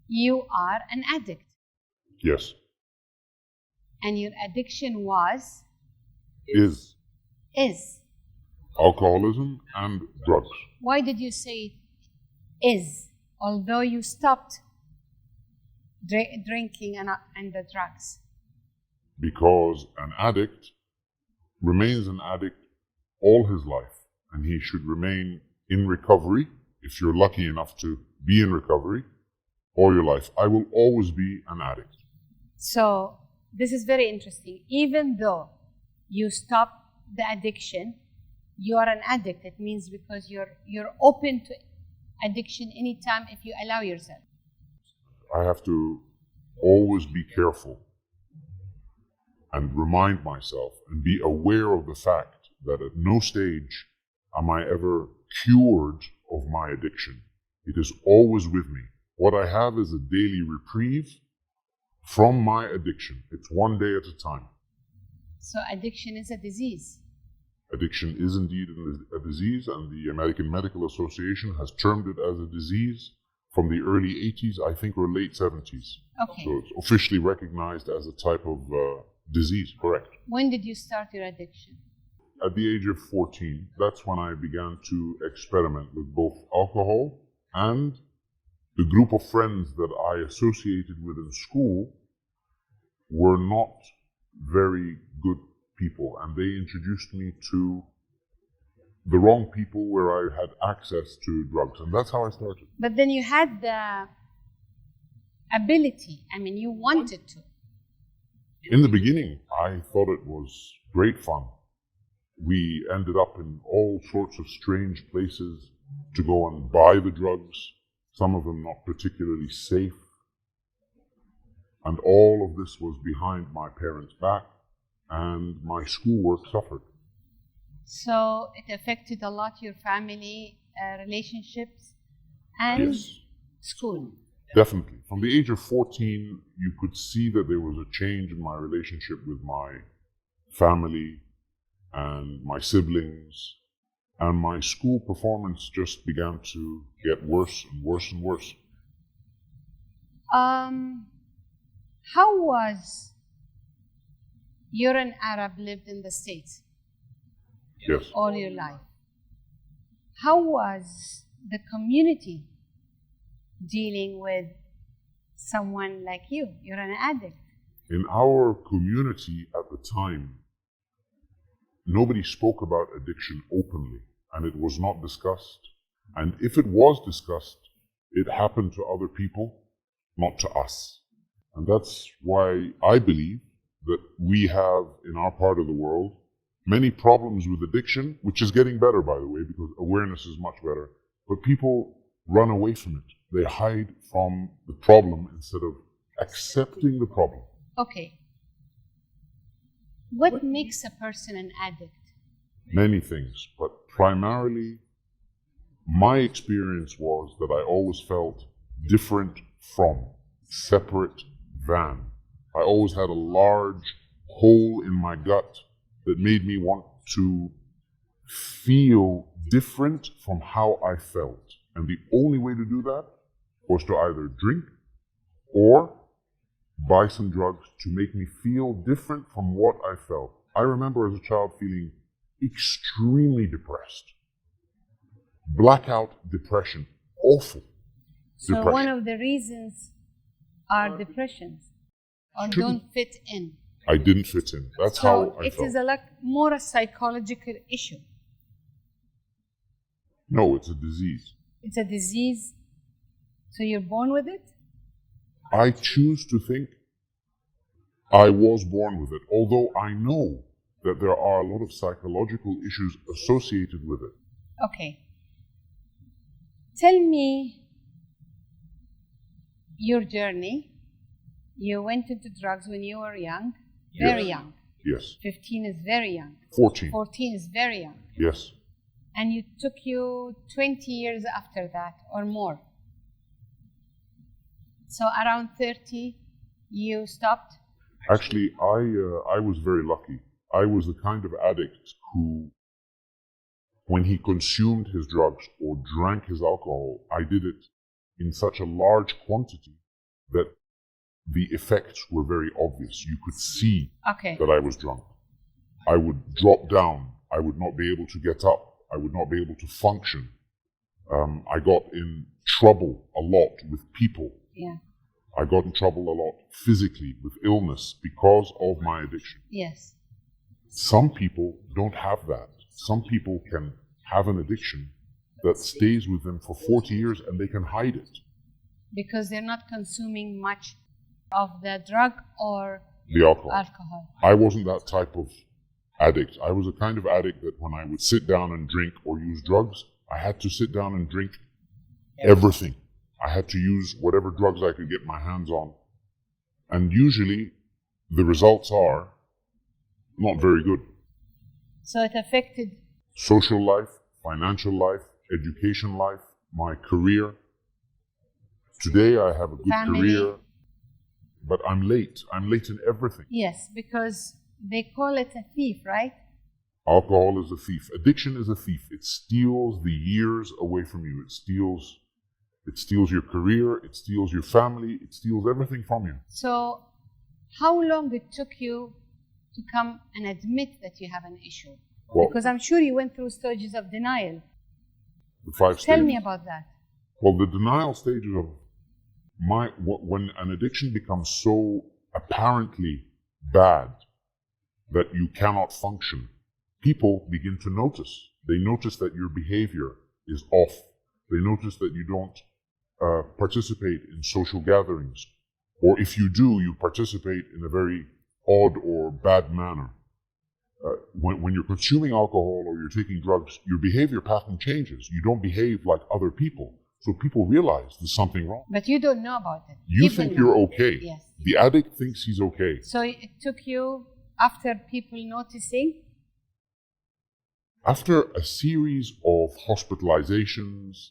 you are an addict. Yes. And your addiction was? Is. Alcoholism and drugs. Why did you say is, although you stopped drinking and the drugs? Because an addict remains an addict all his life, and he should remain in recovery, if you're lucky enough to be in recovery, all your life. I will always be an addict. So, this is very interesting. Even though you stop the addiction, you are an addict. It means because you're open to addiction anytime if you allow yourself. I have to always be careful and remind myself and be aware of the fact that at no stage am I ever cured of my addiction. It is always with me. What I have is a daily reprieve from my addiction. It's one day at a time. So addiction is a disease. Addiction is indeed a disease, and the American Medical Association has termed it as a disease from the early 80s, I think, or late 70s. Okay. So it's officially recognized as a type of disease, correct. When did you start your addiction? At the age of 14, that's when I began to experiment with both alcohol and the group of friends that I associated with in school were not very good people, and they introduced me to the wrong people where I had access to drugs, and that's how I started. But then you had the ability, you wanted to. In the beginning, I thought it was great fun. We ended up in all sorts of strange places to go and buy the drugs, some of them not particularly safe. And all of this was behind my parents' back, and my schoolwork suffered. So it affected a lot your family relationships and yes. School. Definitely. From the age of 14, you could see that there was a change in my relationship with my family and my siblings, and my school performance just began to get worse and worse and worse. How was, you're an Arab, lived in the States? Yes. All your life. How was the community dealing with someone like you? You're an addict. In our community at the time, nobody spoke about addiction openly, and it was not discussed. And if it was discussed, it happened to other people, not to us. And that's why I believe that we have, in our part of the world, many problems with addiction, which is getting better, by the way, because awareness is much better. But people run away from it. They hide from the problem instead of accepting the problem. Okay. What makes a person an addict? Many things, but primarily my experience was that I always felt different from, separate than. I always had a large hole in my gut that made me want to feel different from how I felt. And the only way to do that was to either drink or buy some drugs to make me feel different from what I felt. I remember as a child feeling extremely depressed. Blackout depression. Awful So depression. one of the reasons are depressions or don't fit in. I didn't fit in. That's So how I it felt. is more a psychological issue. No, it's a disease. It's a disease, so you're born with it? I choose to think I was born with it, although I know that there are a lot of psychological issues associated with it. Okay. Tell me your journey. You went into drugs when you were young, very Yes. young. Yes. 15 is very young. 14. 14 is very young. Yes. And it took you 20 years after that or more. So around 30, you stopped? Actually, I was very lucky. I was the kind of addict who, when he consumed his drugs or drank his alcohol, I did it in such a large quantity that the effects were very obvious. You could see that I was drunk. I would drop down. I would not be able to get up. I would not be able to function. I got in trouble a lot with people. Yeah. I got in trouble a lot physically with illness because of my addiction. Yes. Some people don't have that. Some people can have an addiction that stays with them for 40 years and they can hide it. Because they're not consuming much of the drug or the alcohol. I wasn't that type of addict. I was a kind of addict that when I would sit down and drink or use drugs, I had to sit down and drink everything. I had to use whatever drugs I could get my hands on. And usually the results are not very good. So it affected social life, financial life, education life, my career. Today I have a good career, but I'm late. I'm late in everything. Yes, because they call it a thief, right? Alcohol is a thief. Addiction is a thief. It steals the years away from you. It steals your career. It steals your family. It steals everything from you. So how long it took you to come and admit that you have an issue? Well, because I'm sure you went through stages of denial. The 5 stages. Tell me about that. Well, the denial stages of when an addiction becomes so apparently bad that you cannot function, people begin to notice. They notice that your behavior is off. They notice that you don't participate in social gatherings. Or if you do, you participate in a very odd or bad manner. When you're consuming alcohol or you're taking drugs, your behavior pattern changes. You don't behave like other people. So people realize there's something wrong. But you don't know about it. You think you're okay. Yes. The addict thinks he's okay. So it took you, after people noticing? After a series of hospitalizations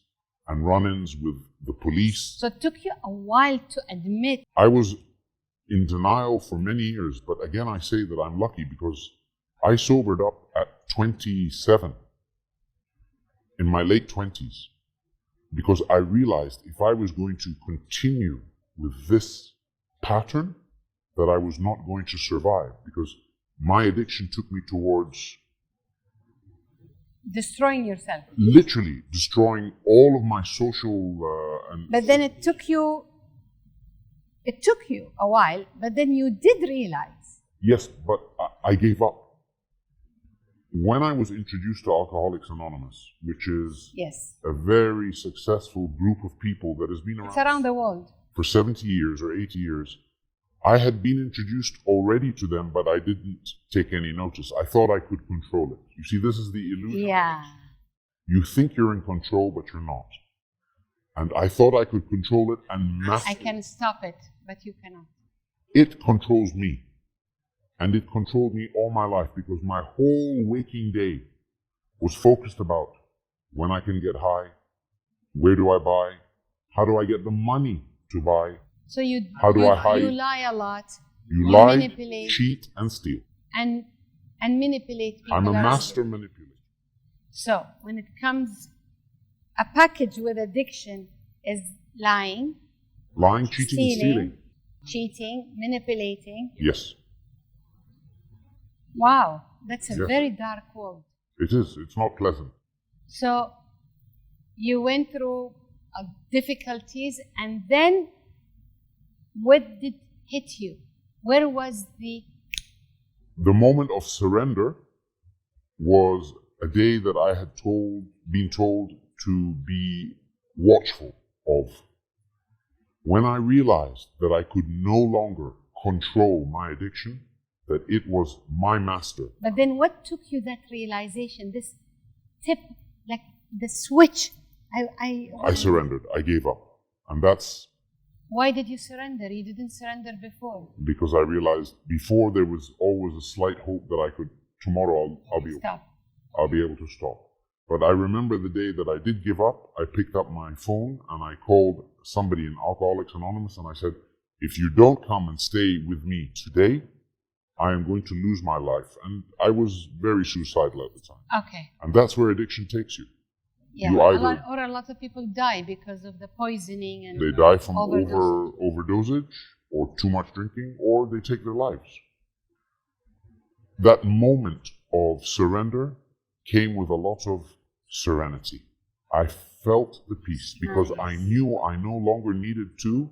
and run-ins with the police. So it took you a while to admit. I was in denial for many years, but again I say that I'm lucky because I sobered up at 27, in my late 20s, because I realized if I was going to continue with this pattern, that I was not going to survive, because my addiction took me towards destroying yourself. Literally destroying all of my social But then it took you a while, but then you did realize. Yes, but I gave up. When I was introduced to Alcoholics Anonymous, which is a very successful group of people that has been around the world for 70 years or 80 years, I had been introduced already to them, but I didn't take any notice. I thought I could control it. You see, this is the illusion. Yeah. You think you're in control, but you're not. And I thought I could control it and master it. I can stop it, but you cannot. It controls me. And it controlled me all my life because my whole waking day was focused about when I can get high, where do I buy, how do I get the money to buy, so you lie a lot, you lie, manipulate, cheat, and steal. And manipulate people. I'm a master manipulator. So when it comes, a package with addiction is lying, cheating, and stealing. Cheating, manipulating. Yes. Wow, that's a very dark world. It is. It's not pleasant. So you went through difficulties, and then what did hit you? Where was the moment of surrender was a day that I had been told to be watchful of. When I realized that I could no longer control my addiction, that it was my master. But then what took you that realization, this tip, like the switch? I surrendered. I gave up. And that's... Why did you surrender? You didn't surrender before. Because I realized before there was always a slight hope that I could, tomorrow I'll be able to stop. But I remember the day that I did give up, I picked up my phone and I called somebody in Alcoholics Anonymous and I said, if you don't come and stay with me today, I am going to lose my life. And I was very suicidal at the time. Okay. And that's where addiction takes you. Yeah, You either a lot of people die because of the poisoning and they die from overdosage. overdosage or too much drinking, or they take their lives. That moment of surrender came with a lot of serenity. I felt the peace because I knew I no longer needed to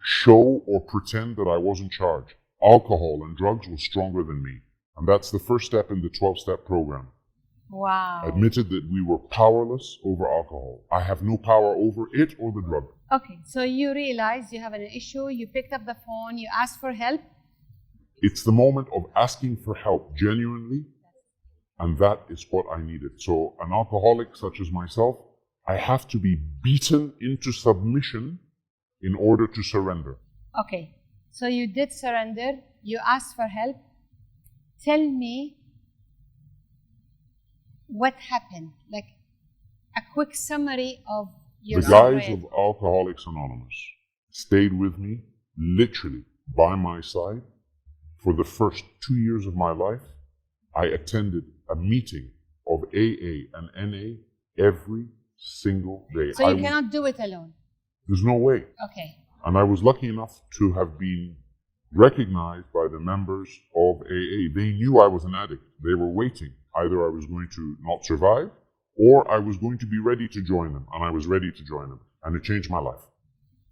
show or pretend that I was in charge. Alcohol and drugs were stronger than me. And that's the first step in the 12-step program. Wow. Admitted that we were powerless over alcohol. I have no power over it or the drug. Okay, so you realized you have an issue, you picked up the phone, you asked for help. It's the moment of asking for help genuinely, and that is what I needed. So an alcoholic such as myself, I have to be beaten into submission in order to surrender. Okay, so you did surrender, you asked for help. Tell me what happened, like a quick summary of your The guys sobriety. of Alcoholics Anonymous stayed with me, literally by my side, for the first 2 years of my life. I attended a meeting of AA and NA every single day. So you cannot do it alone. There's no way. Okay. And I was lucky enough to have been recognized by the members of AA. They knew I was an addict. They were waiting. Either I was going to not survive, or I was going to be ready to join them. And I was ready to join them. And it changed my life.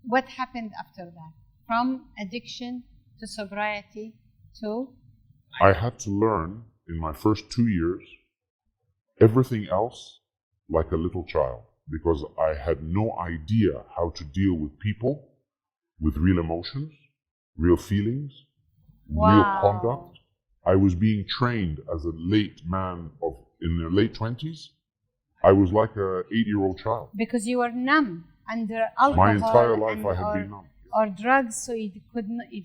What happened after that? From addiction to sobriety to? I had to learn in my first 2 years everything else like a little child, because I had no idea how to deal with people with real emotions, real feelings, real conduct. I was being trained as a late man in their late 20s. I was like a 8-year-old child. Because you were numb under alcohol. My entire life I had been numb. Or drugs, so you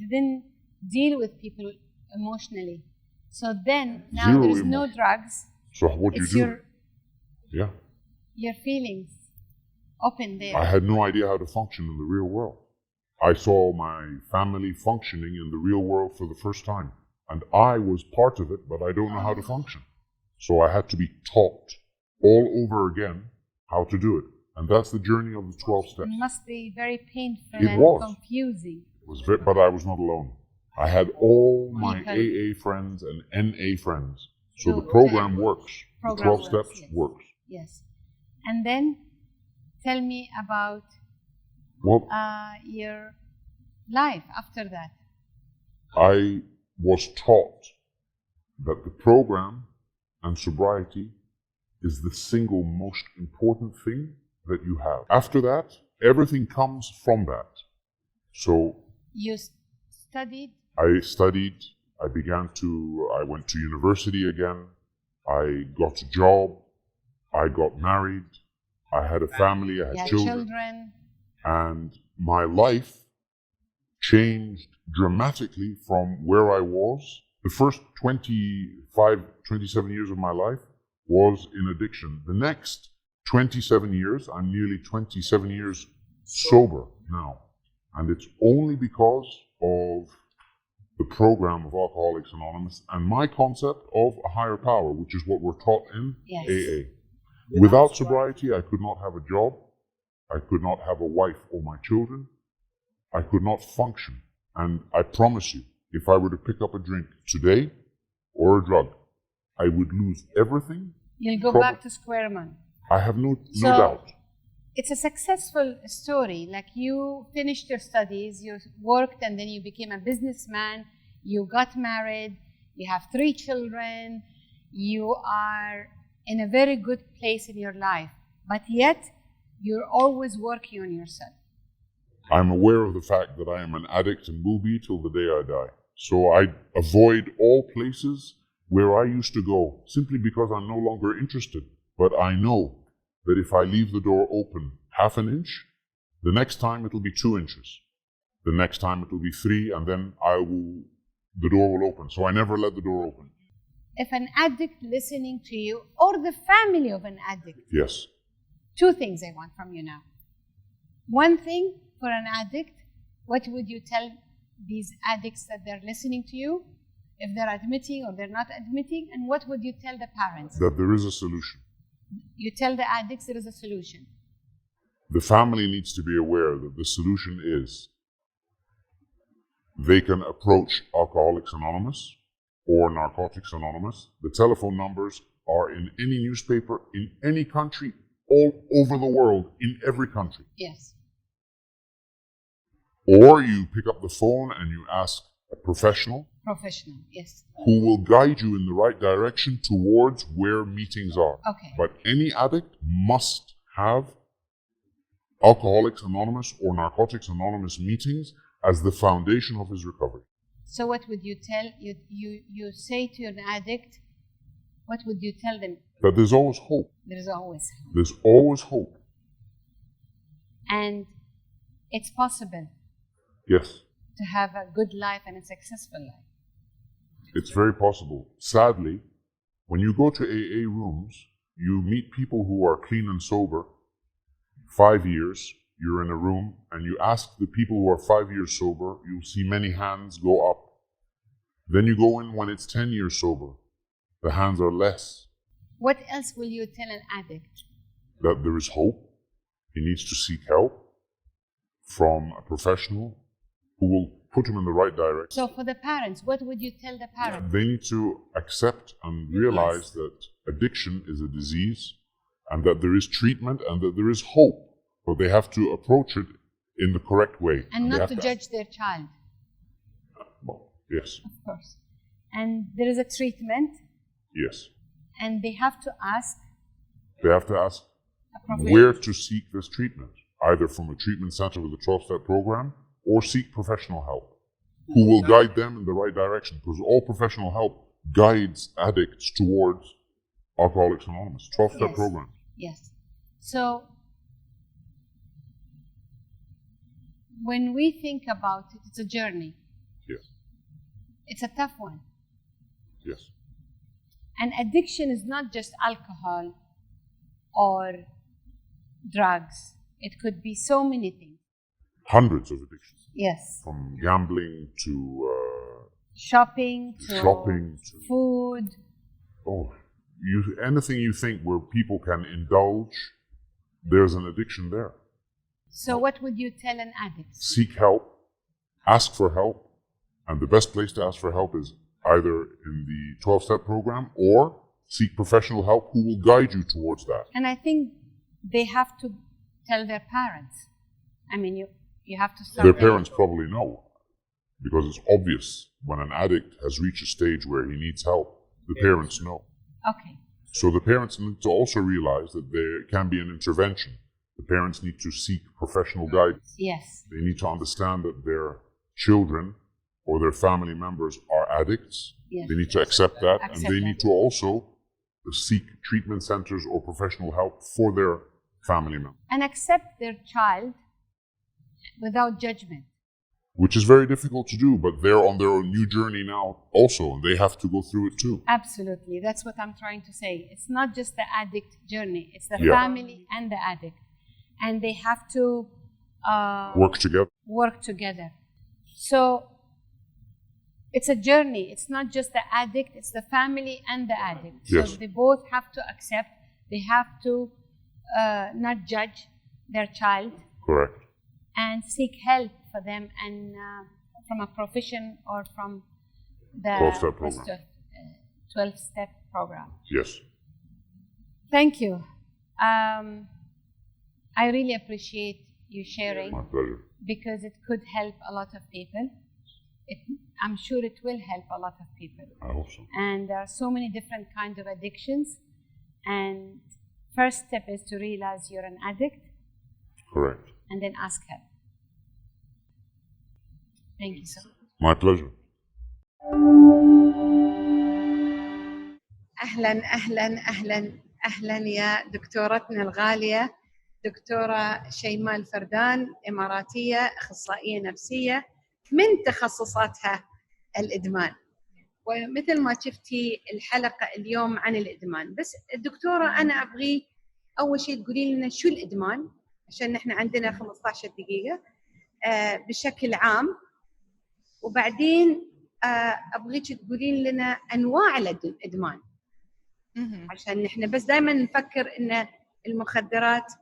didn't deal with people emotionally. So then, now Zero there is no emotion. drugs. So what do you It's do? Yeah. your feelings open there. I had no idea how to function in the real world. I saw my family functioning in the real world for the first time. And I was part of it, but I don't know how to function. So I had to be taught all over again how to do it. And that's the journey of the 12 steps. It must be very painful It and was. confusing. It was but I was not alone. I had all my People. AA friends and NA friends. So So the program works. The program 12 works, steps yes. works. Yes. And then tell me about Well, your life after that. I was taught that the program and sobriety is the single most important thing that you have. After that, everything comes from that. So You studied. I studied, I went to university again, I got a job, I got married, I had a family, I You had had children, and my life changed dramatically from where I was. The first 27 years of my life was in addiction. The next 27 years, I'm nearly 27 years sober now. And it's only because of the program of Alcoholics Anonymous and my concept of a higher power, which is what we're taught in Yes. AA. Without sobriety, I could not have a job. I could not have a wife or my children. I could not function. And I promise you, if I were to pick up a drink today or a drug, I would lose everything. You'll go back to square one. I have no So, doubt. It's a successful story. Like, you finished your studies, you worked, and then you became a businessman. You got married. You have 3 children. You are in a very good place in your life. But yet, you're always working on yourself. I'm aware of the fact that I am an addict and will be till the day I die. So I avoid all places where I used to go, simply because I'm no longer interested. But I know that if I leave the door open half an inch, the next time it'll be 2 inches. The next time it'll be 3, and then the door will open. So I never let the door open. If an addict listening to you, or the family of an addict, Yes. 2 things I want from you now. One thing, for an addict, what would you tell these addicts that they're listening to you, if they're admitting or they're not admitting, and what would you tell the parents? That there is a solution. you tell the addicts there is a solution. The family needs to be aware that the solution is they can approach Alcoholics Anonymous or Narcotics Anonymous. The telephone numbers are in any newspaper, in any country, all over the world, in every country. Yes. Or you pick up the phone and you ask a professional. Professional, yes. Who will guide you in the right direction towards where meetings are. Okay. But any addict must have Alcoholics Anonymous or Narcotics Anonymous meetings as the foundation of his recovery. So what would you tell, you say to an addict, what would you tell them? That there's always hope. There's always hope. There's always hope. And it's possible. Yes. To have a good life and a successful life. It's very possible. Sadly, when you go to AA rooms, you meet people who are clean and sober. 5 years, you're in a room, and you ask the people who are 5 years sober, you'll see many hands go up. Then you go in when it's 10 years sober. The hands are less. What else will you tell an addict? That there is hope. He needs to seek help from a professional who will put him in the right direction. So for the parents, what would you tell the parents? They need to accept and realize that addiction is a disease and that there is treatment and that there is hope, but they have to approach it in the correct way. And not to judge their child. Well, yes. Of course. And there is a treatment. Yes. And they have to ask. They have to ask where to seek this treatment, either from a treatment center with a 12-step program or seek professional help, who will guide them in the right direction, because all professional help guides addicts towards Alcoholics Anonymous, 12-step program. Yes. So when we think about it, it's a journey. Yes. It's a tough one. Yes. And addiction is not just alcohol or drugs. It could be so many things. Hundreds of addictions. Yes. From gambling to shopping to food. Oh, anything you think where people can indulge, there's an addiction there. So what would you tell an addict? Seek help, ask for help, and the best place to ask for help is either in the 12-step program or seek professional help who will guide you towards that. And I think they have to tell their parents. I mean, you have to start. Their parents probably know, because it's obvious when an addict has reached a stage where he needs help, the parents know. Okay. So the parents need to also realize that there can be an intervention. The parents need to seek professional guidance. Yes. They need to understand that their children or their family members are addicts. Yes. They need to accept that, and they need to also seek treatment centers or professional help for their family members. And accept their child without judgment. Which is very difficult to do, but they're on their new journey now also, and they have to go through it too. Absolutely. That's what I'm trying to say. It's not just the addict journey. It's the family and the addict. And they have to work together. So it's a journey. It's not just the addict, it's the family and the addict. Yes. So they both have to accept, they have to not judge their child. Correct. And seek help for them, and from a profession or from the 12-step program. Yes. Thank you. I really appreciate you sharing. My pleasure. Because it could help a lot of people. I'm sure it will help a lot of people. I hope so. And there are so many different kinds of addictions. And first step is to realize you're an addict. Correct. And then ask help. Thank you so much. My pleasure. أهلا أهلا أهلا أهلا يا دكتورتنا الغالية دكتورة شيماء الفردان، إماراتية، أخصائية نفسية، من تخصصاتها الإدمان. ومثل ما شفتي الحلقة اليوم عن الإدمان، بس الدكتورة أنا أبغي أول شيء تقولي لنا شو الإدمان، عشان نحن عندنا 15 دقيقة بشكل عام، وبعدين أبغيك تقولين لنا أنواع الإدمان. عشان نحن بس دائما نفكر ان المخدرات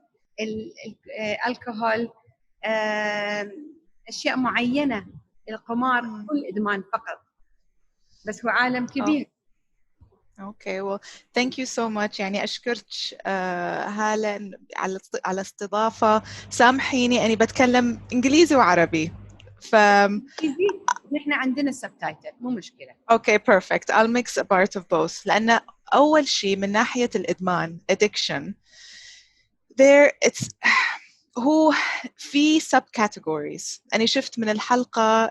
الكحول اشياء معينه، القمار كل ادمان فقط، بس هو عالم كبير. Okay, well, thank you so much. يعني أشكرك هالة على استضافة. سامحيني أني بتكلم إنجليزي وعربي. نحن عندنا السبتايتل، مو مشكلة. Okay, perfect. I'll mix a part of both. لأن أول شيء من ناحية الإدمان addiction هو في subcategories. أنا شفت من الحلقة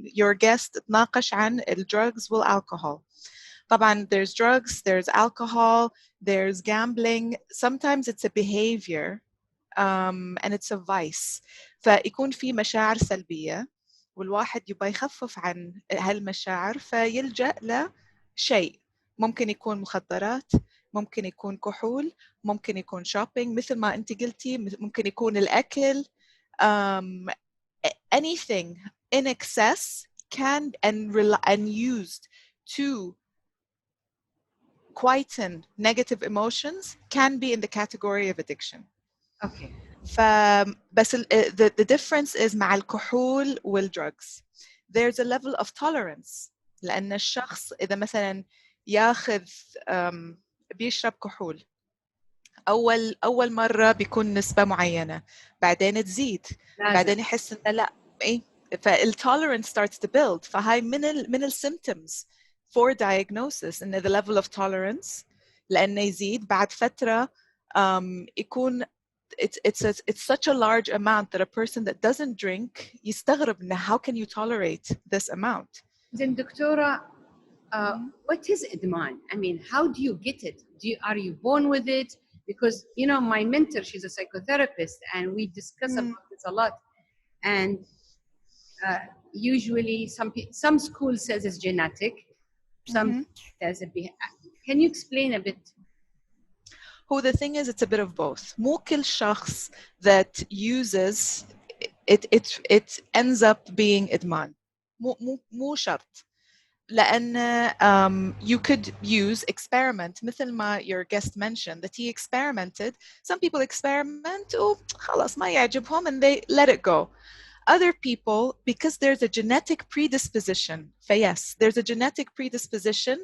your guest تناقش عن drugs والalcohol. طبعاً there's drugs, there's alcohol, there's gambling. Sometimes it's a behavior and it's a vice. فيكون في مشاعر سلبية والواحد يبغى يخفف عن هالمشاعر فيلجأ لشيء. ممكن يكون مخدرات، ممكن يكون كحول، ممكن يكون shopping مثل ما أنت قلتي، ممكن يكون الأكل. Anything in excess can and used to quieten negative emotions can be in the category of addiction. Okay. بس the difference is مع الكحول والdrugs. There's a level of tolerance. لأن الشخص إذا مثلاً ياخذ بيشرب كحول أول مرة بيكون نسبة معينة، بعدين تزيد، بعدين يحس إنه لا إيه، فالtolerance starts to build. فهاي من symptoms for diagnosis إن the level of tolerance لأنه يزيد بعد فترة يكون it's such a large amount that a person that doesn't drink يستغرب إنه how can you tolerate this amount. Then دكتورة, what is إدمان? I mean, how do you get it? Are you born with it? Because, you know, my mentor, she's a psychotherapist, and we discuss about this a lot. And usually some school says it's genetic, some says it can you explain a bit? Who the thing is, it's a bit of both. مو كل شخص that uses it ends up being إدمان. مو شرط. لأن you could use experiment مثل ما your guest mentioned that he experimented. Some people experiment خلاص ما يعجبهم and they let it go. Other people, because there's a genetic predisposition, yes, there's a genetic predisposition,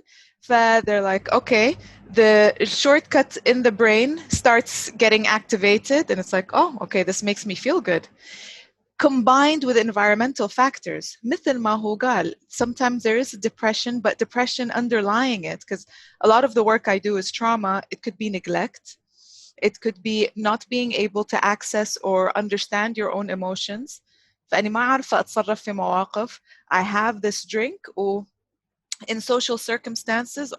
they're like, okay, the shortcut in the brain starts getting activated and it's like, oh, okay, this makes me feel good. Combined with environmental factors, مثل ما هو قال, sometimes there is depression, but depression underlying it, because a lot of the work I do is trauma. It could be neglect. It could be not being able to access or understand your own emotions. فأني ما عارفة أتصرف في مواقف. I have this drink or in social circumstances,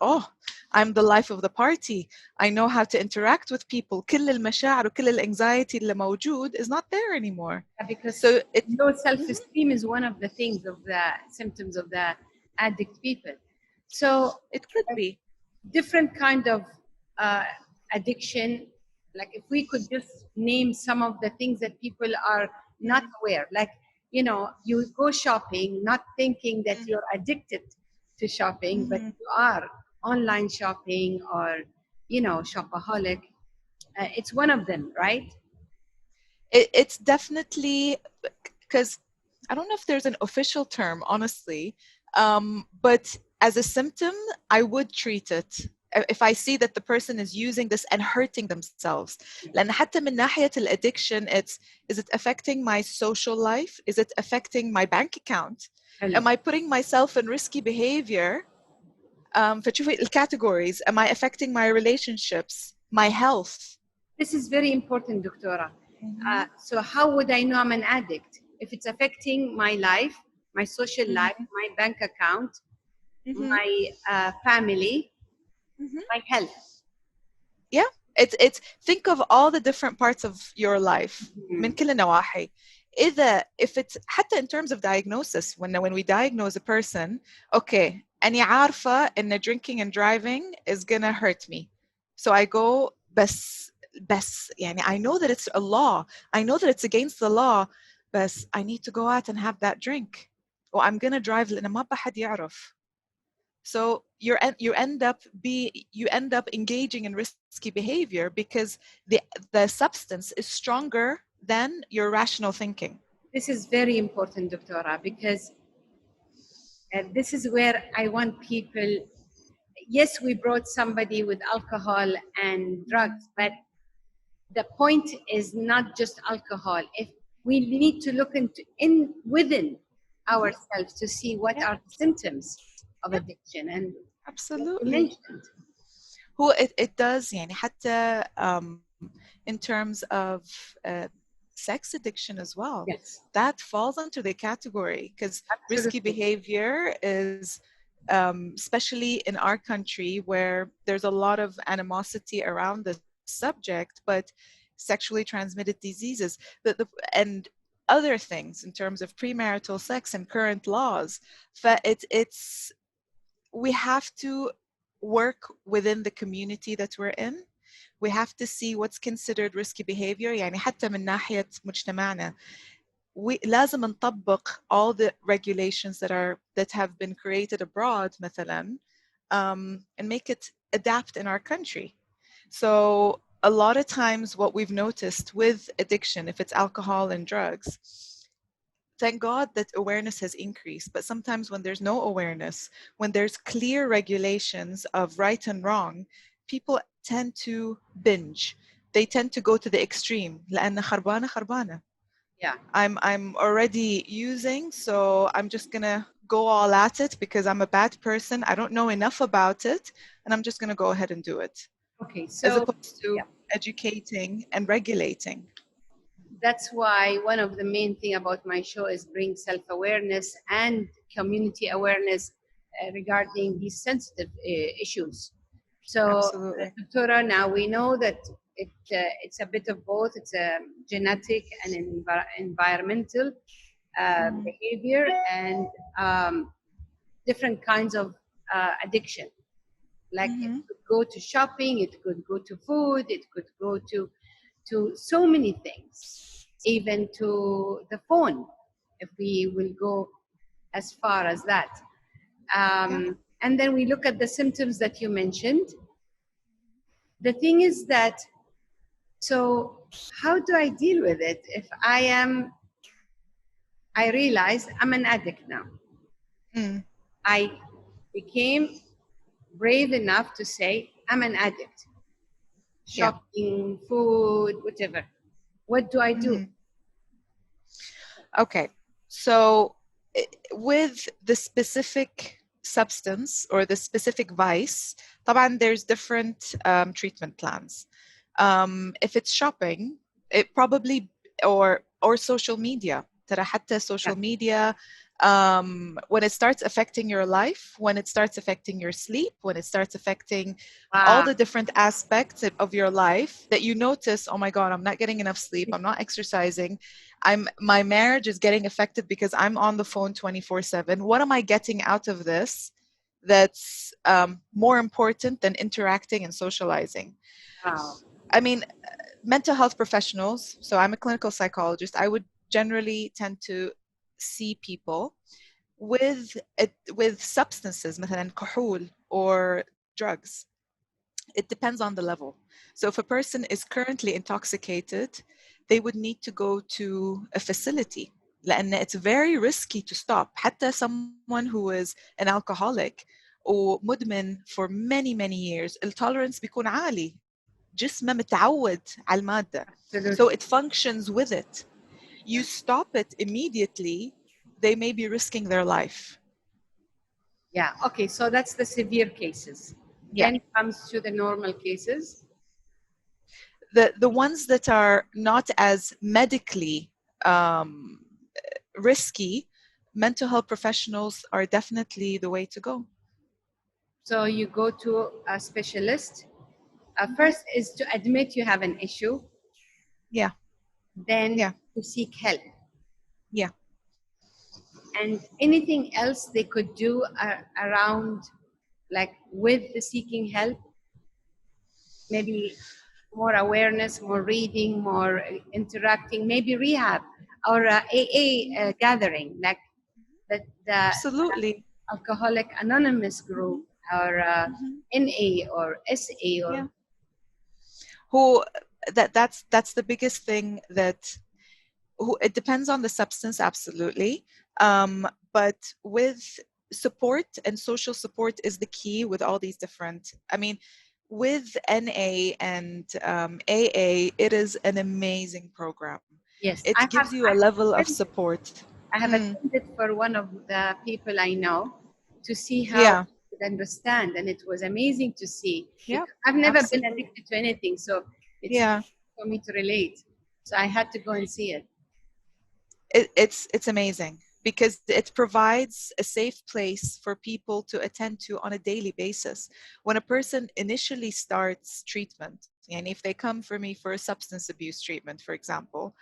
I'm the life of the party. I know how to interact with people. كل المشاعر وكل الانxiety اللي موجود is not there anymore. Because so low self-esteem is one of the things of the symptoms of the addict people. So it could be different kind of addiction. Like if we could just name some of the things that people are not aware, like, you know, you go shopping not thinking that you're addicted to shopping, but you are online shopping or, you know, shopaholic. It's one of them, right? It's definitely, because I don't know if there's an official term, honestly, but as a symptom, I would treat it. If I see that the person is using this and hurting themselves. لأن حتى من ناحية الادdiction, is it affecting my social life? Is it affecting my bank account? Am I putting myself in risky behavior? فتشوفي الcategories. Am I affecting my relationships, my health? This is very important, Doctora. So how would I know I'm an addict? If it's affecting my life, my social life, my bank account, my family, my health. Yeah, it's think of all the different parts of your life. من كل النواحي. If it's حتى in terms of diagnosis, when we diagnose a person, okay, أني عارفة إن drinking and driving is gonna hurt me, so I go بس يعني I know that it's a law, I know that it's against the law, but I need to go out and have that drink, or I'm gonna drive لأن ما بحد يعرف. So you end up engaging in risky behavior because the substance is stronger than your rational thinking. This is very important, Doctora, because this is where I want people. Yes, we brought somebody with alcohol and drugs, but the point is not just alcohol. If we need to look within ourselves to see what are the symptoms of addiction, and absolutely mentioned. هو it does يعني حتى in terms of sex addiction as well. Yes. That falls into the category because risky behavior is especially in our country where there's a lot of animosity around the subject, but sexually transmitted diseases and other things in terms of premarital sex and current laws. We have to work within the community that we're in. We have to see what's considered risky behavior. يعني حتى من ناحية مجتمعنا لازم نطبق all the regulations that have been created abroad مثلا and make it adapt in our country. So a lot of times what we've noticed with addiction, if it's alcohol and drugs, thank God that awareness has increased. But sometimes when there's no awareness, when there's clear regulations of right and wrong, people tend to binge. They tend to go to the extreme. لأن خربانة خربانة. Yeah. I'm already using, so I'm just gonna go all at it because I'm a bad person. I don't know enough about it, and I'm just gonna go ahead and do it. Okay, so as opposed to educating and regulating. That's why one of the main thing about my show is bring self-awareness and community awareness regarding these sensitive issues. So, Doctora, now we know that it's a bit of both. It's a genetic and environmental behavior and different kinds of addiction. Like it could go to shopping, it could go to food, it could go to so many things, even to the phone, if we will go as far as that. And then we look at the symptoms that you mentioned. The thing is that, so how do I deal with it if I realize I'm an addict now? I became brave enough to say I'm an addict. Shopping, food, whatever. What do I do? Okay, so with the specific substance or the specific vice, طبعا there's different treatment plans. If it's shopping, it probably or social media. ترى حتى social media when it starts affecting your life, when it starts affecting your sleep, when it starts affecting all the different aspects of your life that you notice, oh my God, I'm not getting enough sleep, I'm not exercising, my marriage is getting affected because I'm on the phone 24/7. What am I getting out of this that's more important than interacting and socializing? I mean, mental health professionals, so I'm a clinical psychologist, I would generally tend to see people with substances, مثلا كحول or drugs. It depends on the level. So if a person is currently intoxicated, they would need to go to a facility. لأن it's very risky to stop. حتى someone who is an alcoholic or مدمن for many years, الtolerance بيكون عالي. جسمه متعود على المادة. So it functions with it. You stop it immediately, they may be risking their life. Yeah, okay, so that's the severe cases. Then comes to the normal cases. The ones that are not as medically risky, mental health professionals are definitely the way to go. So you go to a specialist. First is to admit you have an issue. Yeah. Then to seek help. Yeah. And anything else they could do around, like with the seeking help? Maybe more awareness, more reading, more interacting, maybe rehab or AA gathering, like the Absolutely. Alcoholic Anonymous group or NA or SA or that's the biggest thing that it depends on the substance, absolutely, but with support, and social support is the key with all these different, I mean, with NA and AA, it is an amazing program. Yes, it gives you a level of support. I have attended for one of the people I know to see how I could understand, and it was amazing to see. Yeah, I've never absolutely. been addicted to anything, so it's for me to relate. So I had to go and see it. It's amazing because it provides a safe place for people to attend to on a daily basis. When a person initially starts treatment, and if they come for me for a substance abuse treatment, for example,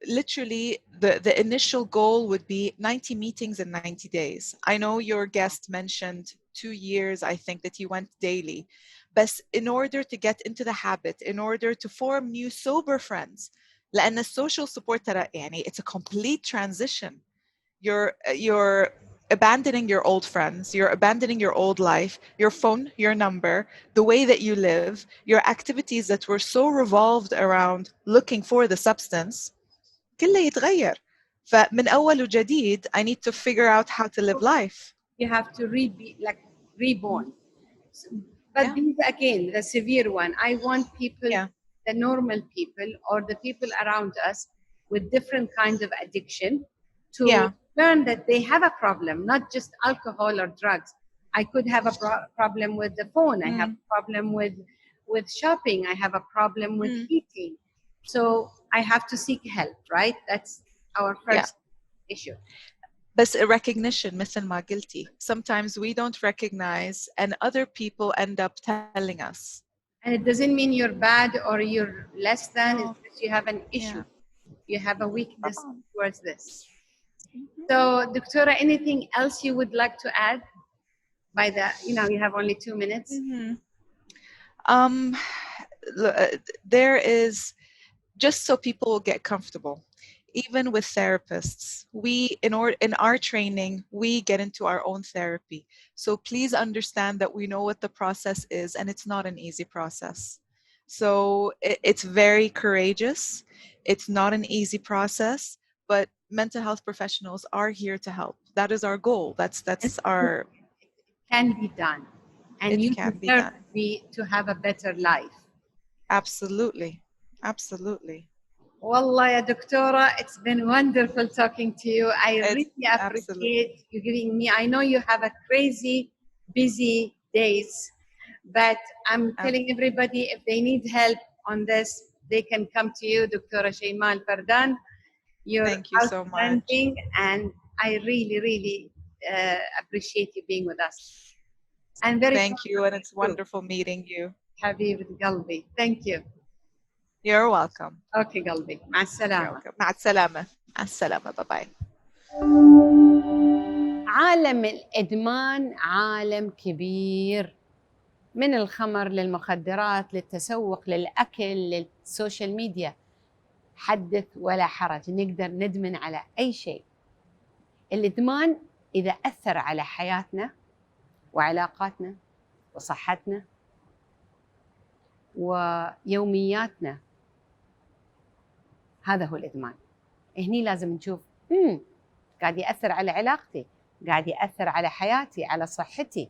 literally the initial goal would be 90 meetings in 90 days. I know your guest mentioned 2 years, I think, that he went daily. But in order to get into the habit, in order to form new sober friends, لأن السوشيال سبورت ترى يعني it's a complete transition. You're abandoning your old friends, you're abandoning your old life, your phone, your number, the way that you live, your activities that were so revolved around looking for the substance, كله يتغير. فمن أول وجديد I need to figure out how to live life. You have to reborn. But these, again, the severe one. I want people, the normal people or the people around us with different kinds of addiction to learn that they have a problem, not just alcohol or drugs. I could have a problem with the phone. I have a problem with shopping. I have a problem with eating. So I have to seek help, right? That's our first issue. بس recognition مثل ما قلتي, sometimes we don't recognize and other people end up telling us. And it doesn't mean you're bad or you're less than, it's just you have an issue. You have a weakness towards this. So, Doctora, anything else you would like to add? By that, you have only 2 minutes. There is, just so people will get comfortable, even with therapists, in our training, we get into our own therapy. So please understand that we know what the process is, and it's not an easy process. So it's very courageous. It's not an easy process, but mental health professionals are here to help. That is our goal. That's our. It can be done, and you deserve to have a better life. Absolutely, absolutely. Wallah, ya Doctora, it's been wonderful talking to you. I really appreciate you giving me. I know you have a crazy, busy days, but I'm telling everybody if they need help on this, they can come to you, Doctora Shayma Al-Fardan. You're Thank you so much. And I really, really appreciate you being with us. And thank you, and it's wonderful meeting you. Habibat Qalbi. Thank you. You're welcome. اوكي قلبي مع السلامة. مع السلامة. مع السلامة. باي باي. عالم الإدمان عالم كبير، من الخمر للمخدرات للتسوق للأكل للسوشيال ميديا، حدث ولا حرج، نقدر ندمن على أي شيء. الإدمان إذا أثر على حياتنا وعلاقاتنا وصحتنا ويومياتنا، هذا هو الإدمان. هني لازم نشوف قاعد يأثر على علاقتي، قاعد يأثر على حياتي، على صحتي.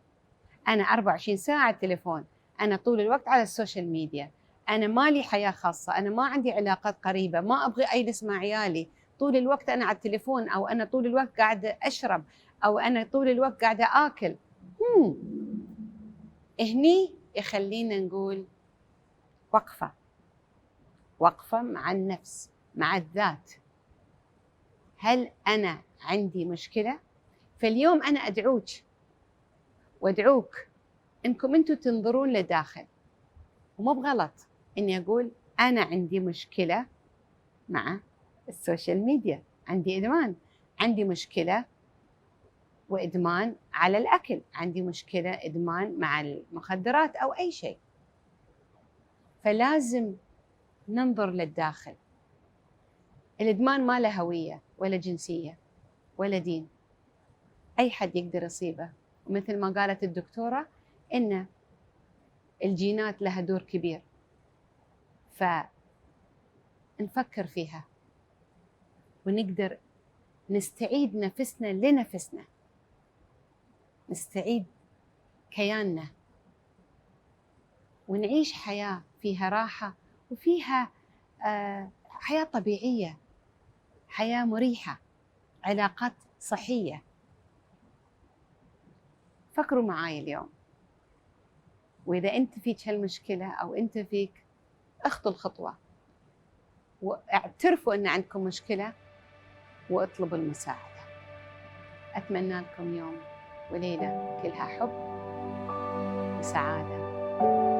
أنا 24 ساعة التليفون، أنا طول الوقت على السوشيال ميديا، أنا ما لي حياة خاصة، أنا ما عندي علاقات قريبة، ما أبغى أجلس مع عيالي، طول الوقت أنا على التليفون، أو أنا طول الوقت قاعدة أشرب، أو أنا طول الوقت قاعدة آكل. هني يخلينا نقول وقفة مع النفس، مع الذات. هل أنا عندي مشكلة؟ فاليوم أنا أدعوك وأدعوك إنكم أنتم تنظرون لداخل، ومو بغلط إني أقول أنا عندي مشكلة مع السوشيال ميديا، عندي إدمان، عندي مشكلة وإدمان على الأكل، عندي مشكلة إدمان مع المخدرات أو أي شيء. فلازم ننظر للداخل. الإدمان ما له هوية ولا جنسية ولا دين، أي حد يقدر يصيبه، ومثل ما قالت الدكتورة إن الجينات لها دور كبير، فنفكر فيها ونقدر نستعيد نفسنا لنفسنا، نستعيد كياننا، ونعيش حياة فيها راحة وفيها حياة طبيعية، حياة مريحة، علاقات صحية. فكروا معاي اليوم، وإذا أنت فيك هالمشكلة أو أنت فيك، اخطوا الخطوة واعترفوا أن عندكم مشكلة واطلبوا المساعدة. أتمنى لكم يوم وليلة كلها حب وسعادة.